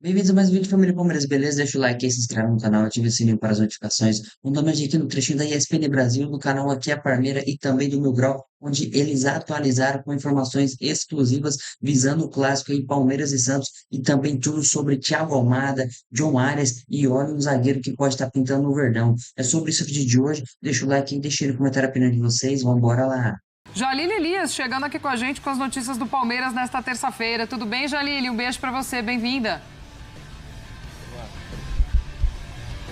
Bem-vindos a mais um vídeo Família Palmeiras, beleza? Deixa o like aí, se inscreve no canal, ativa o sininho para as notificações. Um download aqui no trechinho da ESPN Brasil, no canal Aqui é a Parmeira e também do Mil Grau, onde eles atualizaram com informações exclusivas visando o clássico aí Palmeiras e Santos e também tudo sobre Thiago Almada, John Arias e olha um zagueiro que pode estar pintando o Verdão. É sobre isso o vídeo de hoje. Deixa o like aí, deixa aí no comentário a opinião de vocês. Vamos embora lá. Jalile Elias chegando aqui com a gente com as notícias do Palmeiras nesta terça-feira. Tudo bem, Jalile? Um beijo para você, bem-vinda.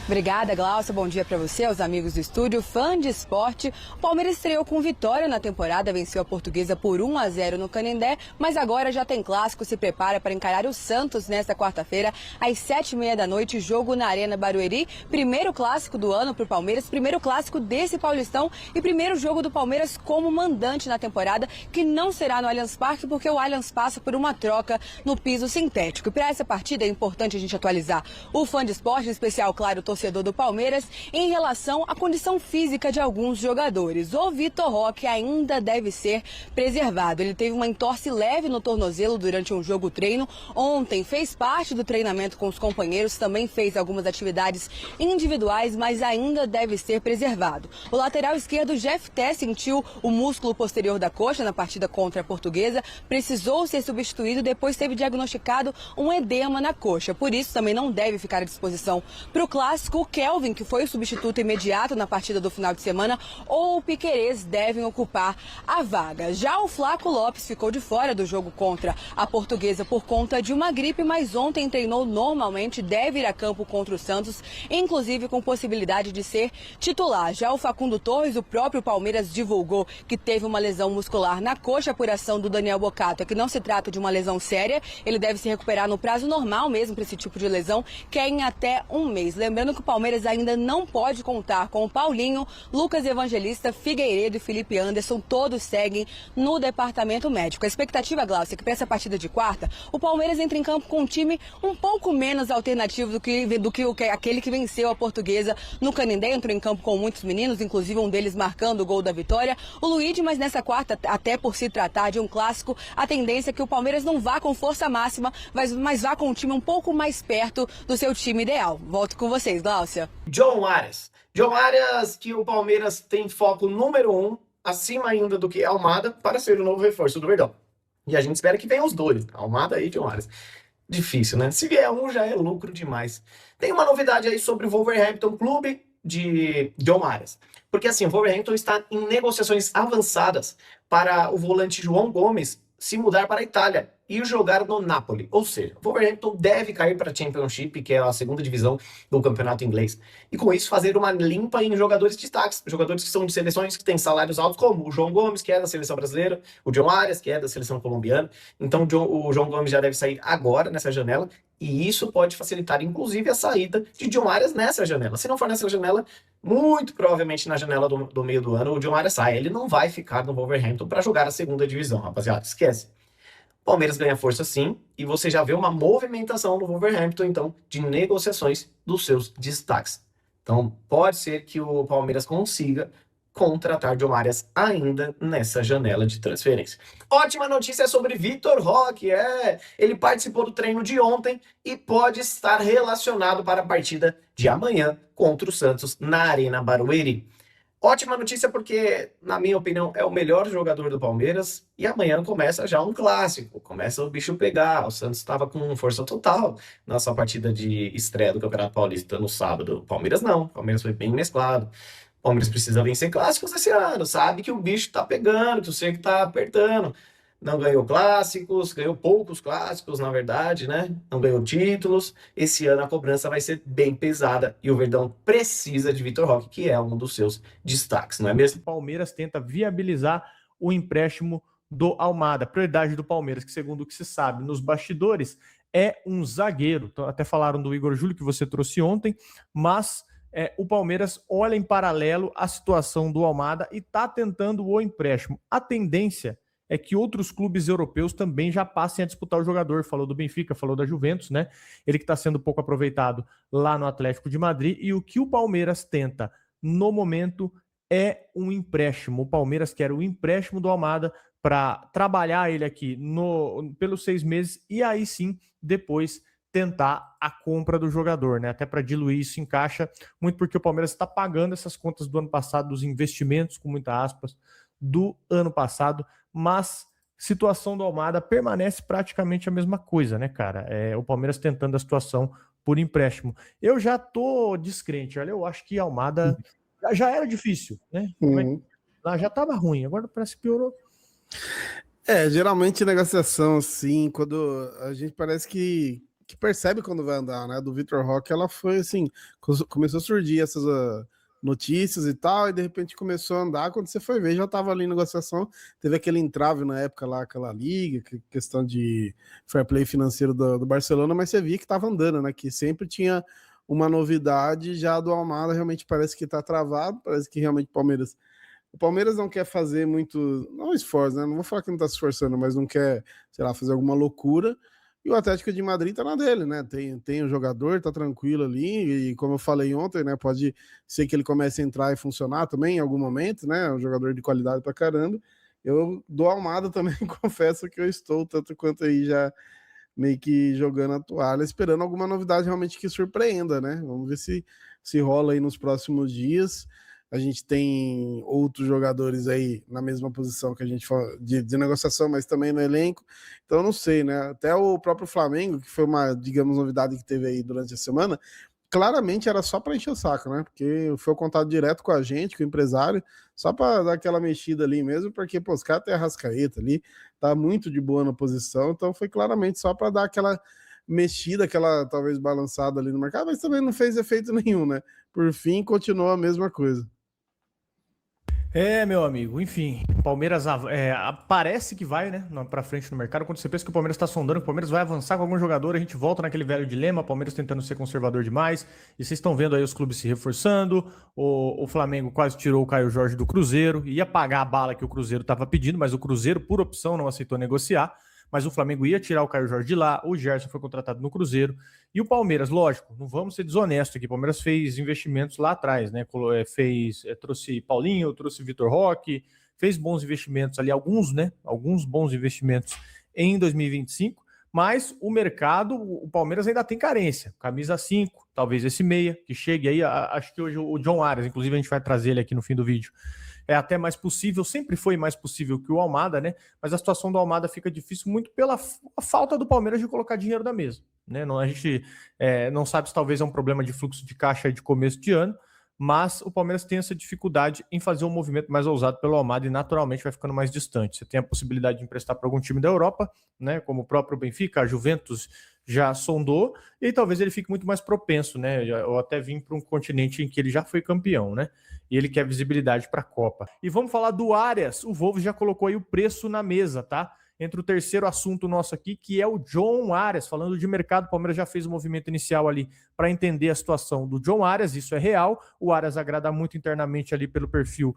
Obrigada, Glaucia. Bom dia para você, aos amigos do estúdio. Fã de esporte, o Palmeiras estreou com vitória na temporada, venceu a Portuguesa por 1-0 no Canindé, mas agora já tem clássico, se prepara para encarar o Santos nesta quarta-feira, às 7h30 da noite, jogo na Arena Barueri. Primeiro clássico do ano para o Palmeiras, primeiro clássico desse Paulistão e primeiro jogo do Palmeiras como mandante na temporada, que não será no Allianz Parque, porque o Allianz passa por uma troca no piso sintético. E para essa partida é importante a gente atualizar o fã de esporte, em especial, claro, o torcedor do Palmeiras, em relação à condição física de alguns jogadores. O Vitor Roque ainda deve ser preservado. Ele teve uma entorse leve no tornozelo durante um jogo treino. Ontem fez parte do treinamento com os companheiros, também fez algumas atividades individuais, mas ainda deve ser preservado. O lateral esquerdo, Jeff Té, sentiu o músculo posterior da coxa na partida contra a Portuguesa, precisou ser substituído, depois teve diagnosticado um edema na coxa. Por isso, também não deve ficar à disposição para o clássico. O Kelvin, que foi o substituto imediato na partida do final de semana, ou o Piquerez devem ocupar a vaga. Já o Flaco Lopes ficou de fora do jogo contra a Portuguesa por conta de uma gripe, mas ontem treinou normalmente, deve ir a campo contra o Santos, inclusive com possibilidade de ser titular. Já o Facundo Torres, o próprio Palmeiras divulgou que teve uma lesão muscular na coxa por ação do Daniel Bocato, que não se trata de uma lesão séria, ele deve se recuperar no prazo normal mesmo para esse tipo de lesão, que é em até um mês. Lembrando que o Palmeiras ainda não pode contar com o Paulinho, Lucas Evangelista, Figueiredo e Felipe Anderson, todos seguem no departamento médico. A expectativa, Glaucia, é que para essa partida de quarta, o Palmeiras entre em campo com um time um pouco menos alternativo aquele que venceu a Portuguesa no Canindé, entrou em campo com muitos meninos, inclusive um deles marcando o gol da vitória, o Luigi, mas nessa quarta, até por se tratar de um clássico, a tendência é que o Palmeiras não vá com força máxima, mas vá com um time um pouco mais perto do seu time ideal. Volto com vocês, Glaucia. John Arias. John Arias, que o Palmeiras tem foco número 1, acima ainda do que Almada, para ser o novo reforço do Verdão. E a gente espera que venham os dois, Almada e John Arias. Difícil, né? Se vier um, já é lucro demais. Tem uma novidade aí sobre o Wolverhampton Clube de John Arias. Porque assim, o Wolverhampton está em negociações avançadas para o volante João Gomes se mudar para a Itália e jogar no Napoli. Ou seja, o Wolverhampton deve cair para a Championship, que é a segunda divisão do campeonato inglês. E com isso fazer uma limpa em jogadores de destaques, jogadores que são de seleções que têm salários altos, como o João Gomes, que é da seleção brasileira, o John Arias, que é da seleção colombiana. Então o João Gomes já deve sair agora nessa janela, e isso pode facilitar, inclusive, a saída de John Arias nessa janela. Se não for nessa janela, muito provavelmente na janela do meio do ano, o John Arias sai. Ele não vai ficar no Wolverhampton para jogar a segunda divisão, rapaziada. Esquece. Palmeiras ganha força sim, e você já vê uma movimentação no Wolverhampton, então, de negociações dos seus destaques. Então, pode ser que o Palmeiras consiga contratar John Arias ainda nessa janela de transferência. Ótima notícia sobre Vitor Roque, ele participou do treino de ontem e pode estar relacionado para a partida de amanhã contra o Santos na Arena Barueri. Ótima notícia porque, na minha opinião, é o melhor jogador do Palmeiras e amanhã começa já um clássico, começa o bicho pegar. O Santos estava com força total na sua partida de estreia do Campeonato Paulista no sábado. O Palmeiras não, o Palmeiras foi bem mesclado. O Palmeiras precisa vencer clássicos esse ano, sabe que o bicho tá pegando, que o cerco tá apertando. Não ganhou clássicos, ganhou poucos clássicos, na verdade, né? Não ganhou títulos. Esse ano a cobrança vai ser bem pesada e o Verdão precisa de Vitor Roque, que é um dos seus destaques, não é mesmo? O Palmeiras tenta viabilizar o empréstimo do Almada. Prioridade do Palmeiras, que segundo o que se sabe nos bastidores, é um zagueiro. Então, até falaram do Igor Júlio, que você trouxe ontem, mas o Palmeiras olha em paralelo a situação do Almada e está tentando o empréstimo. A tendência é que outros clubes europeus também já passem a disputar o jogador. Falou do Benfica, falou da Juventus, né? Ele que está sendo pouco aproveitado lá no Atlético de Madrid. E o que o Palmeiras tenta no momento é um empréstimo. O Palmeiras quer o empréstimo do Almada para trabalhar ele aqui pelos 6 meses e aí sim, depois tentar a compra do jogador, né? Até para diluir isso encaixa muito porque o Palmeiras está pagando essas contas do ano passado, dos investimentos, com muitas aspas, do ano passado, mas situação do Almada permanece praticamente a mesma coisa, né, cara? O Palmeiras tentando a situação por empréstimo. Eu já tô descrente, olha, eu acho que Almada já era difícil, né? Lá já estava ruim, agora parece que piorou. Geralmente negociação assim, quando a gente parece que percebe quando vai andar, né? Do Vitor Roque, ela foi assim, começou a surgir essas notícias e tal, e de repente começou a andar, quando você foi ver, já estava ali em negociação, teve aquele entrave na época lá, aquela liga, questão de fair play financeiro do Barcelona, mas você via que estava andando, né? Que sempre tinha uma novidade, já do Almada realmente parece que está travado, parece que realmente o Palmeiras não quer fazer muito, não esforço, né? Não vou falar que não está se esforçando, mas não quer, sei lá, fazer alguma loucura. E o Atlético de Madrid tá na dele, né? Tem o jogador, tá tranquilo ali. E como eu falei ontem, né? Pode ser que ele comece a entrar e funcionar também em algum momento, né? Um jogador de qualidade pra caramba. Eu do Almada também confesso que eu estou, tanto quanto aí já meio que jogando a toalha, esperando alguma novidade realmente que surpreenda, né? Vamos ver se rola aí nos próximos dias. A gente tem outros jogadores aí na mesma posição que a gente fala de negociação, mas também no elenco. Então, não sei, né? Até o próprio Flamengo, que foi uma, digamos, novidade que teve aí durante a semana, claramente era só para encher o saco, né? Porque foi o contato direto com a gente, com o empresário, só para dar aquela mexida ali mesmo, porque, pô, os caras têm a Arrascaeta ali, tá muito de boa na posição, então foi claramente só para dar aquela mexida, aquela talvez balançada ali no mercado, mas também não fez efeito nenhum, né? Por fim, continuou a mesma coisa. Meu amigo, enfim, o Palmeiras parece que vai, né, pra frente no mercado. Quando você pensa que o Palmeiras está sondando, que o Palmeiras vai avançar com algum jogador, a gente volta naquele velho dilema, o Palmeiras tentando ser conservador demais, e vocês estão vendo aí os clubes se reforçando, o Flamengo quase tirou o Caio Jorge do Cruzeiro, ia pagar a bala que o Cruzeiro estava pedindo, mas o Cruzeiro, por opção, não aceitou negociar, mas o Flamengo ia tirar o Caio Jorge de lá, o Gerson foi contratado no Cruzeiro, e o Palmeiras, lógico, não vamos ser desonestos aqui, o Palmeiras fez investimentos lá atrás, né, trouxe Paulinho, trouxe Vitor Roque, fez bons investimentos ali, alguns bons investimentos em 2025, mas o mercado, o Palmeiras ainda tem carência, camisa 5, talvez esse meia, que chegue aí, acho que hoje o John Arias, inclusive a gente vai trazer ele aqui no fim do vídeo, é até mais possível, sempre foi mais possível que o Almada, né? Mas a situação do Almada fica difícil muito pela falta do Palmeiras de colocar dinheiro na mesa, né? A gente não sabe se talvez é um problema de fluxo de caixa de começo de ano, mas o Palmeiras tem essa dificuldade em fazer um movimento mais ousado pelo Almada e naturalmente vai ficando mais distante. Você tem a possibilidade de emprestar para algum time da Europa, né? Como o próprio Benfica, a Juventus já sondou, e talvez ele fique muito mais propenso, né? Ou até vir para um continente em que ele já foi campeão, né? E ele quer visibilidade para a Copa. E vamos falar do Arias. O Wolves já colocou aí o preço na mesa, tá? Entre o terceiro assunto nosso aqui, que é o John Arias. Falando de mercado, o Palmeiras já fez o movimento inicial ali para entender a situação do John Arias, isso é real. O Arias agrada muito internamente ali pelo perfil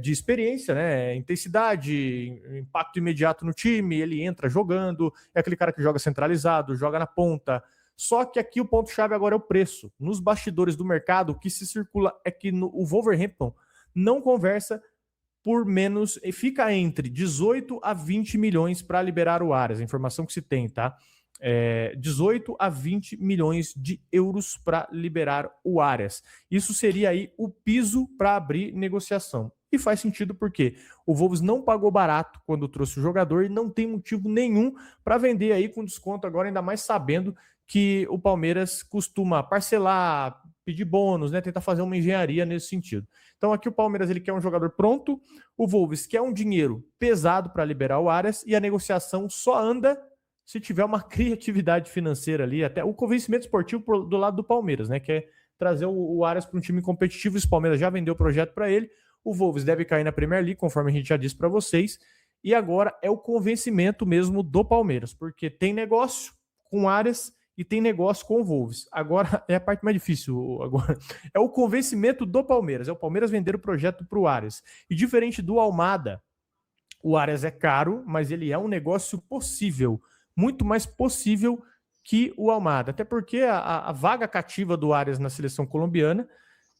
de experiência, né? Intensidade, impacto imediato no time, ele entra jogando, é aquele cara que joga centralizado, joga na ponta. Só que aqui o ponto-chave agora é o preço. Nos bastidores do mercado, o que se circula é que o Wolverhampton não conversa por menos, fica entre 18 a 20 milhões para liberar o Arias, a informação que se tem, tá? 18 a 20 milhões de euros para liberar o Arias. Isso seria aí o piso para abrir negociação. E faz sentido porque o Wolves não pagou barato quando trouxe o jogador e não tem motivo nenhum para vender aí com desconto agora, ainda mais sabendo que o Palmeiras costuma parcelar, pedir bônus, né, tentar fazer uma engenharia nesse sentido. Então aqui o Palmeiras ele quer um jogador pronto, o Wolves quer um dinheiro pesado para liberar o Arias e a negociação só anda se tiver uma criatividade financeira ali, até o convencimento esportivo do lado do Palmeiras, né, que é trazer o Arias para um time competitivo. O Palmeiras já vendeu o projeto para ele, o Wolves deve cair na Premier League, conforme a gente já disse para vocês, e agora é o convencimento mesmo do Palmeiras, porque tem negócio com o Arias e tem negócio com o Wolves. Agora é a parte mais difícil, agora é o convencimento do Palmeiras, é o Palmeiras vender o projeto para o Arias. E diferente do Almada, o Arias é caro, mas ele é um negócio possível, muito mais possível que o Almada, até porque a vaga cativa do Arias na seleção colombiana,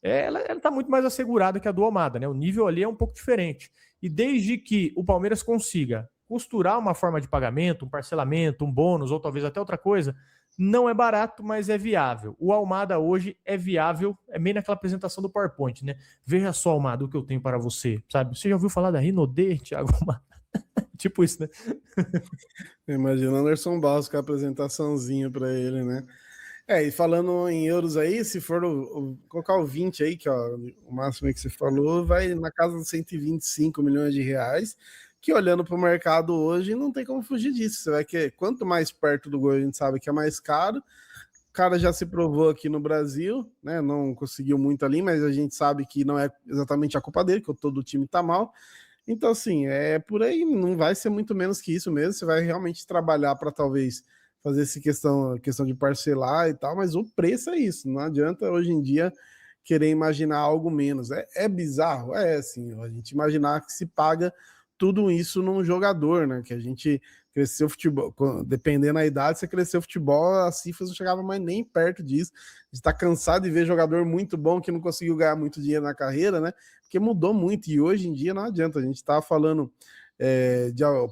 ela está muito mais assegurada que a do Almada, né? O nível ali é um pouco diferente. E desde que o Palmeiras consiga costurar uma forma de pagamento, um parcelamento, um bônus, ou talvez até outra coisa, Não é barato, mas é viável. O Almada hoje é viável, é meio naquela apresentação do PowerPoint, né? Veja só, Almada, o que eu tenho para você, sabe? Você já ouviu falar da Rinodê, Thiago? Tipo isso, né? Imagina o Anderson Barros com a apresentaçãozinha para ele, né? E falando em euros aí, se for colocar o 20 aí, que ó, o máximo aí que você falou, vai na casa dos 125 milhões de reais, que olhando para o mercado hoje, não tem como fugir disso. Você vai que quanto mais perto do gol a gente sabe que é mais caro. O cara já se provou aqui no Brasil, né? Não conseguiu muito ali, mas a gente sabe que não é exatamente a culpa dele, que todo o time tá mal. Então, assim, é por aí, não vai ser muito menos que isso mesmo. Você vai realmente trabalhar para talvez fazer essa questão de parcelar e tal, mas o preço é isso. Não adianta hoje em dia querer imaginar algo menos. É bizarro? É, assim, a gente imaginar que se paga tudo isso num jogador, né? Que a gente cresceu futebol, dependendo da idade, você cresceu futebol, as cifras não chegavam mais nem perto disso. A gente tá cansado de ver jogador muito bom que não conseguiu ganhar muito dinheiro na carreira, né? Porque mudou muito e hoje em dia não adianta. A gente tava falando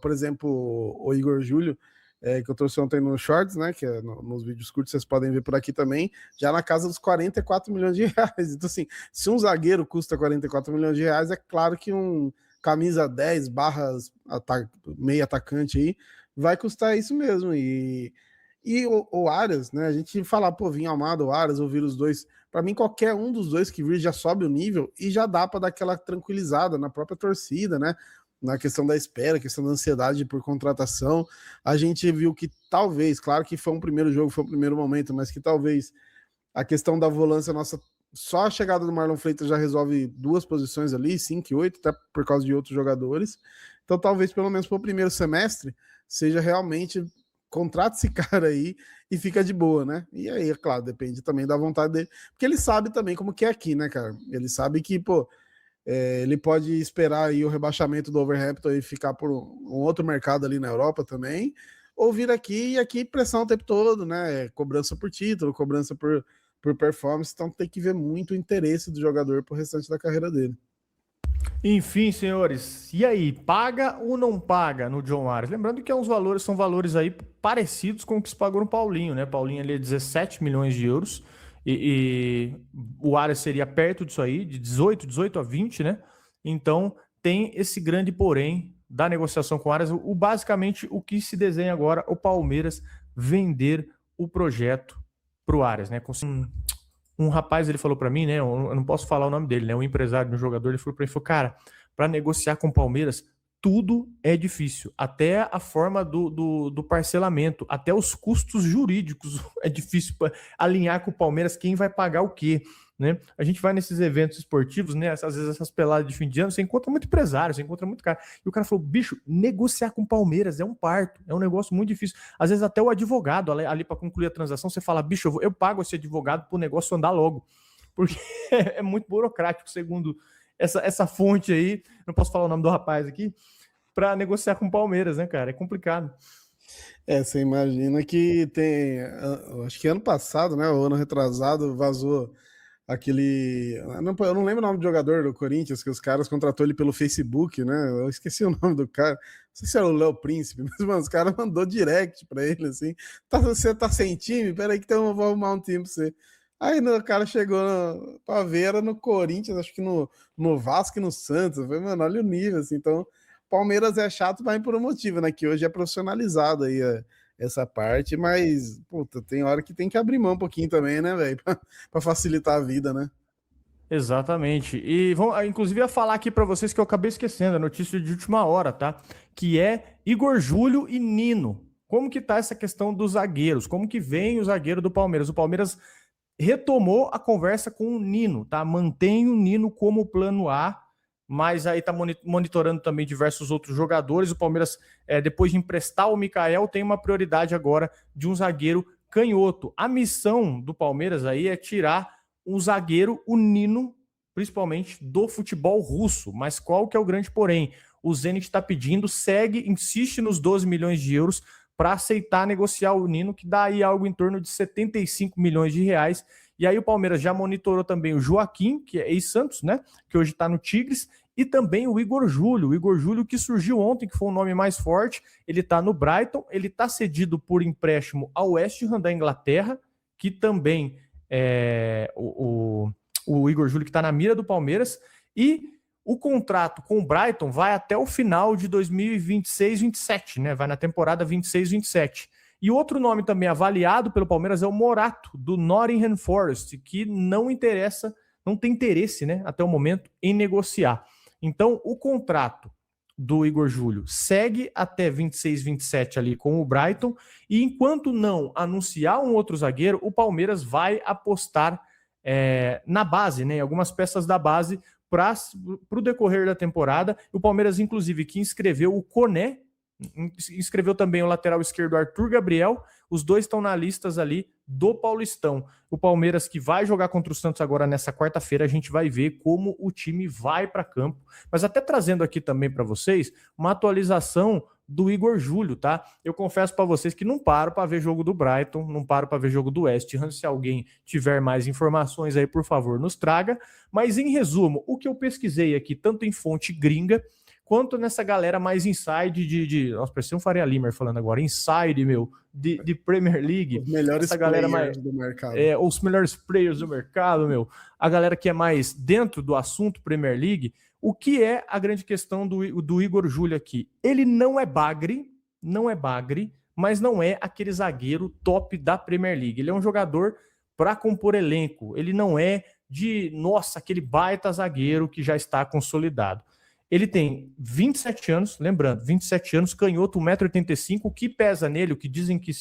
por exemplo, o Igor Júlio, que eu trouxe ontem no Shorts, né? Que nos vídeos curtos vocês podem ver por aqui também, já na casa dos 44 milhões de reais. Então, assim, se um zagueiro custa 44 milhões de reais, é claro que um camisa 10 barras meio atacante aí, vai custar isso mesmo. E o Arias, né? A gente falar, pô, Vinha Almada, o Arias, ouvir os dois. Para mim, qualquer um dos dois que vir já sobe o nível e já dá para dar aquela tranquilizada na própria torcida, né? Na questão da espera, questão da ansiedade por contratação. A gente viu que talvez, claro que foi um primeiro jogo, foi um primeiro momento, mas que talvez a questão da volância nossa, só a chegada do Marlon Freitas já resolve 2 posições ali, 5 e 8, até por causa de outros jogadores. Então talvez pelo menos para o primeiro semestre seja realmente contrata esse cara aí e fica de boa, né? E aí, é claro, depende também da vontade dele, porque ele sabe também como que é aqui, né, cara? Ele sabe que, pô, ele pode esperar aí o rebaixamento do Wolverhampton e ficar por um outro mercado ali na Europa também, ou vir aqui e aqui pressão o tempo todo, né? Cobrança por título, cobrança por performance, então tem que ver muito o interesse do jogador pro restante da carreira dele. Enfim, senhores, e aí, paga ou não paga no John Arias? Lembrando que são valores aí parecidos com o que se pagou no Paulinho, né? Paulinho ali é 17 milhões de euros e o Arias seria perto disso aí, de 18 a 20, né? Então tem esse grande porém da negociação com o Arias. Basicamente, o que se desenha agora, o Palmeiras vender o projeto pro Arias, né? Um rapaz, ele falou para mim, né? Eu não posso falar o nome dele, né? Um empresário do jogador, ele falou para mim, cara, para negociar com o Palmeiras, tudo é difícil. Até a forma do parcelamento, até os custos jurídicos é difícil para alinhar com o Palmeiras quem vai pagar o quê, né? A gente vai nesses eventos esportivos, né? Às vezes essas peladas de fim de ano, você encontra muito empresário, você encontra muito cara. E o cara falou, bicho, negociar com o Palmeiras é um parto, é um negócio muito difícil. Às vezes até o advogado ali para concluir a transação, você fala, bicho, eu pago esse advogado pro negócio andar logo. Porque é muito burocrático, segundo essa fonte aí, não posso falar o nome do rapaz aqui, para negociar com o Palmeiras, né, cara? É complicado. Você imagina que tem, acho que ano passado, né, o ano retrasado, vazou aquele, eu não lembro o nome do jogador do Corinthians, que os caras contratou ele pelo Facebook, né, eu esqueci o nome do cara, não sei se era o Léo Príncipe, mas, mano, os caras mandou direct pra ele, assim, você tá sem time? Peraí que então eu vou arrumar um time pra você. Aí o cara chegou pra ver, era no Corinthians, acho que no Vasco e no Santos. Eu falei, mano, olha o nível, assim. Então, Palmeiras é chato, mas por um motivo, né? Que hoje é profissionalizado aí essa parte, mas, puta, tem hora que tem que abrir mão um pouquinho também, né, velho? Pra facilitar a vida, né? Exatamente. E inclusive ia falar aqui para vocês que eu acabei esquecendo, a notícia de última hora, tá? Que é Igor Júlio e Nino. Como que tá essa questão dos zagueiros? Como que vem o zagueiro do Palmeiras? O Palmeiras retomou a conversa com o Nino, tá? Mantém o Nino como plano A, mas aí tá monitorando também diversos outros jogadores. O Palmeiras, depois de emprestar o Mikael, tem uma prioridade agora de um zagueiro canhoto. A missão do Palmeiras aí é tirar um zagueiro, o Nino, principalmente do futebol russo. Mas qual que é o grande porém? O Zenit está pedindo, insiste nos 12 milhões de euros para aceitar negociar o Nino, que dá aí algo em torno de 75 milhões de reais. E aí o Palmeiras já monitorou também o Joaquim, que é ex-Santos, né? Que hoje está no Tigres, e também o Igor Júlio que surgiu ontem, que foi o nome mais forte. Ele está no Brighton, ele está cedido por empréstimo ao West Ham da Inglaterra, que também é o Igor Júlio que está na mira do Palmeiras, e o contrato com o Brighton vai até o final de 2026-27, né? Vai na temporada 26-27. E outro nome também avaliado pelo Palmeiras é o Morato, do Nottingham Forest, que não tem interesse, né, até o momento, em negociar. Então, o contrato do Igor Júlio segue até 26-27 ali com o Brighton, e enquanto não anunciar um outro zagueiro, o Palmeiras vai apostar na base, né, em algumas peças da base para o decorrer da temporada. O Palmeiras, inclusive, que inscreveu o Koné, inscreveu também o lateral esquerdo Arthur Gabriel, os dois estão na listas ali do Paulistão. O Palmeiras que vai jogar contra o Santos agora nessa quarta-feira, a gente vai ver como o time vai para campo, mas até trazendo aqui também para vocês uma atualização do Igor Júlio, tá? Eu confesso para vocês que não paro para ver jogo do Brighton, não paro para ver jogo do West Ham. Se alguém tiver mais informações aí, por favor, nos traga. Mas em resumo, o que eu pesquisei aqui, tanto em fonte gringa, quanto nessa galera mais inside nossa, parecia um Faria Limer falando agora, inside, de Premier League. Os melhores essa galera mais do mercado. Os melhores players do mercado, a galera que é mais dentro do assunto Premier League. O que é a grande questão do Igor Júlio aqui? Ele não é bagre, mas não é aquele zagueiro top da Premier League. Ele é um jogador para compor elenco. Ele não é aquele baita zagueiro que já está consolidado. Ele tem 27 anos, lembrando, 27 anos, canhoto, 1,85 m. O que pesa nele, o que dizem que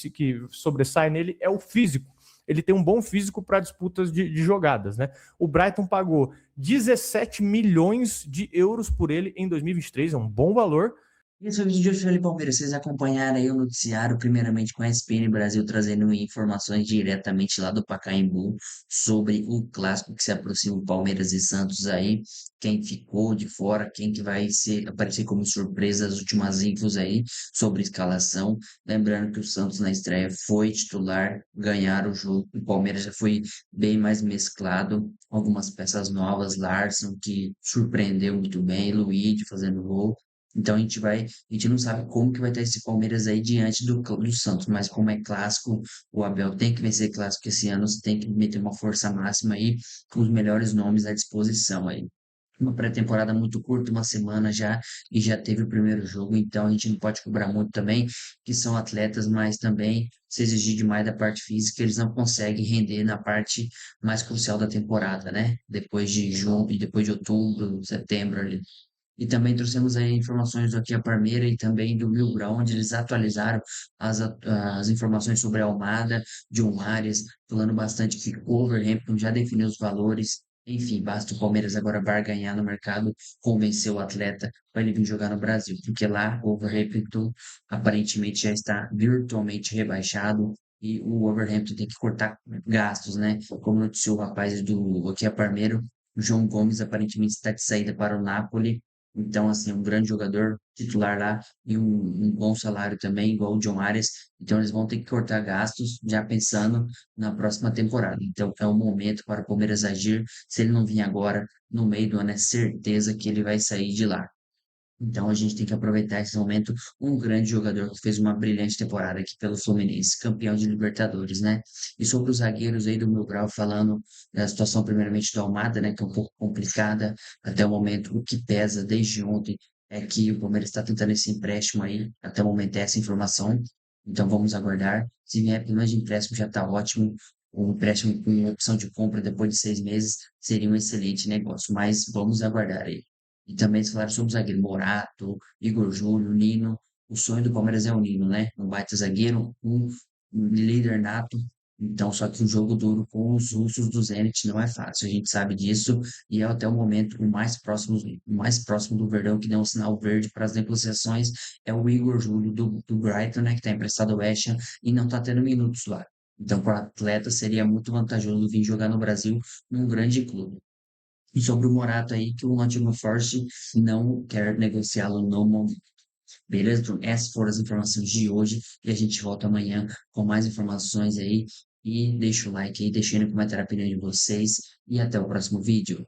sobressai nele é o físico. Ele tem um bom físico para disputas de jogadas, né? O Brighton pagou 17 milhões de euros por ele em 2023, é um bom valor. Esse foi o vídeo de hoje, Felipe Palmeiras. Vocês acompanharam aí o noticiário, primeiramente com a SPN Brasil, trazendo informações diretamente lá do Pacaembu sobre o clássico que se aproxima, Palmeiras e Santos aí. Quem ficou de fora, quem que vai aparecer como surpresa, as últimas infos aí sobre escalação. Lembrando que o Santos na estreia foi titular, ganharam o jogo. O Palmeiras já foi bem mais mesclado, algumas peças novas, Larson, que surpreendeu muito bem, Luigi fazendo gol. Então a gente não sabe como que vai estar esse Palmeiras aí diante do Santos, mas como é clássico, o Abel tem que vencer clássico esse ano, tem que meter uma força máxima aí, com os melhores nomes à disposição aí. Uma pré-temporada muito curta, uma semana já, e já teve o primeiro jogo, então a gente não pode cobrar muito também, que são atletas, mas também se exigir demais da parte física, eles não conseguem render na parte mais crucial da temporada, né? Depois de junho, depois de outubro, setembro ali. E também trouxemos aí informações do Aqui a Parmeira e também do Mil Grau, onde eles atualizaram as informações sobre a Almada, John Arias, falando bastante que o Wolverhampton já definiu os valores. Enfim, basta o Palmeiras agora barganhar no mercado, convencer o atleta para ele vir jogar no Brasil, porque lá o Wolverhampton aparentemente já está virtualmente rebaixado e o Wolverhampton tem que cortar gastos, né? Como noticiou o rapaz do Aqui a Parmeiro, o João Gomes aparentemente está de saída para o Napoli. Então, assim, um grande jogador titular lá e um bom salário também, igual o John Arias. Então, eles vão ter que cortar gastos já pensando na próxima temporada. Então, é um momento para o Palmeiras agir. Se ele não vir agora, no meio do ano, é certeza que ele vai sair de lá. Então a gente tem que aproveitar esse momento. Um grande jogador que fez uma brilhante temporada aqui pelo Fluminense, campeão de Libertadores, né? E sobre os zagueiros aí do Mil Grau, falando da situação primeiramente do Almada, né? Que é um pouco complicada até o momento. O que pesa desde ontem é que o Palmeiras está tentando esse empréstimo aí. Até o momento é essa informação. Então vamos aguardar. Se vier apenas de empréstimo já está ótimo. Um empréstimo com opção de compra depois de 6 meses seria um excelente negócio. Mas vamos aguardar aí. E também eles falaram sobre o zagueiro Morato, Igor Júlio, Nino. O sonho do Palmeiras é o Nino, né? Um baita zagueiro, um líder nato. Então, só que o jogo duro com os russos do Zenit não é fácil. A gente sabe disso. E é até o momento o mais próximo do Verdão que deu um sinal verde para as negociações é o Igor Júlio do Brighton, né? Que está emprestado ao West Ham e não está tendo minutos lá. Então, para o atleta seria muito vantajoso vir jogar no Brasil num grande clube. E sobre o Morato aí, que o Nottingham Forest não quer negociá-lo no momento. Beleza? Então, essas foram as informações de hoje e a gente volta amanhã com mais informações aí. E deixa o like aí, deixa aí no comentário a opinião de vocês e até o próximo vídeo.